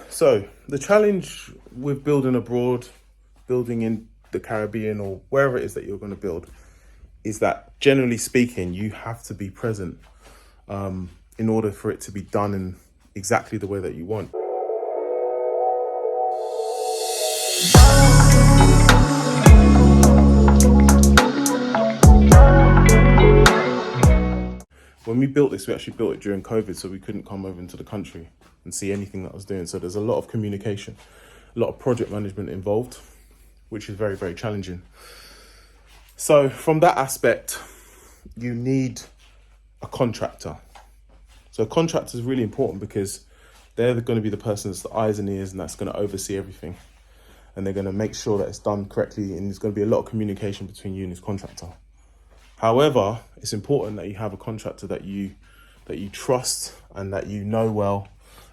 So the challenge with building abroad, building in the Caribbean or wherever it is that you're going to build, is that generally speaking, you have to be present in order for it to be done in exactly the way that you want. When we built this, we actually built it during COVID, so we couldn't come over into the country and see anything that I was doing. So there's a lot of communication, a lot of project management involved, which is very, very challenging. So from that aspect, you need a contractor. So a contractor is really important because they're going to be the person that's the eyes and ears and that's going to oversee everything. And they're going to make sure that it's done correctly, and there's going to be a lot of communication between you and this contractor. However, it's important that you have a contractor that you trust and that you know well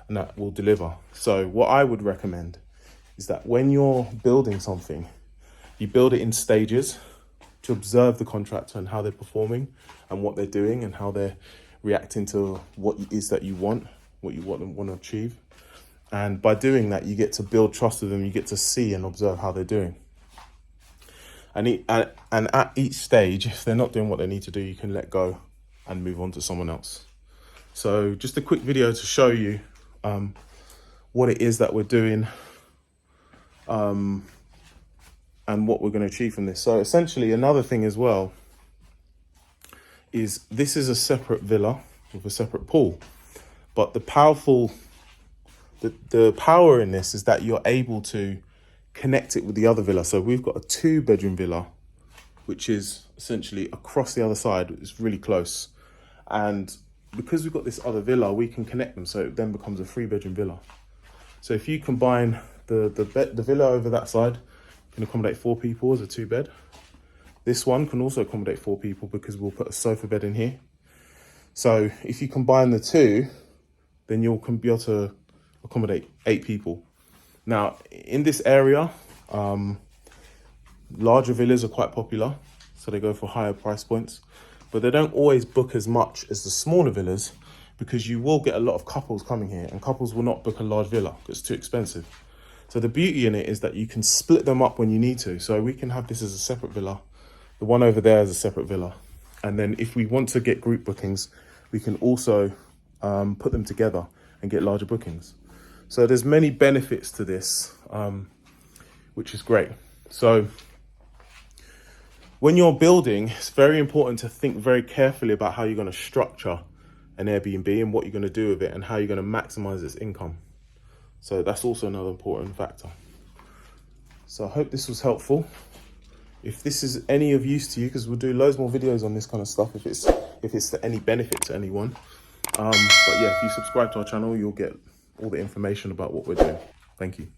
and that will deliver. So what I would recommend is that when you're building something, you build it in stages to observe the contractor and how they're performing and what they're doing and how they're reacting to what it is that you want, what you want to achieve. And by doing that, you get to build trust with them. You get to see and observe how they're doing. And at each stage, if they're not doing what they need to do, you can let go and move on to someone else. So just a quick video to show you what it is that we're doing and what we're going to achieve from this. So essentially, another thing as well is this is a separate villa with a separate pool. But the power in this is that you're able to connect it with the other villa. So we've got a 2-bedroom villa, which is essentially across the other side. It's really close. And because we've got this other villa, we can connect them. So it then becomes a 3-bedroom villa. So if you combine the villa over that side, can accommodate 4 people as a 2-bed. This one can also accommodate 4 people because we'll put a sofa bed in here. So if you combine the two, then you'll be able to accommodate 8 people. Now, in this area, larger villas are quite popular, so they go for higher price points, but they don't always book as much as the smaller villas because you will get a lot of couples coming here, and couples will not book a large villa because it's too expensive. So the beauty in it is that you can split them up when you need to. So we can have this as a separate villa, the one over there as a separate villa. And then if we want to get group bookings, we can also put them together and get larger bookings. So there's many benefits to this, which is great. So when you're building, it's very important to think very carefully about how you're going to structure an Airbnb and what you're going to do with it and how you're going to maximize its income. So that's also another important factor. So I hope this was helpful. If this is any of use to you, because we'll do loads more videos on this kind of stuff if it's to any benefit to anyone. But yeah, if you subscribe to our channel, you'll get all the information about what we're doing. Thank you.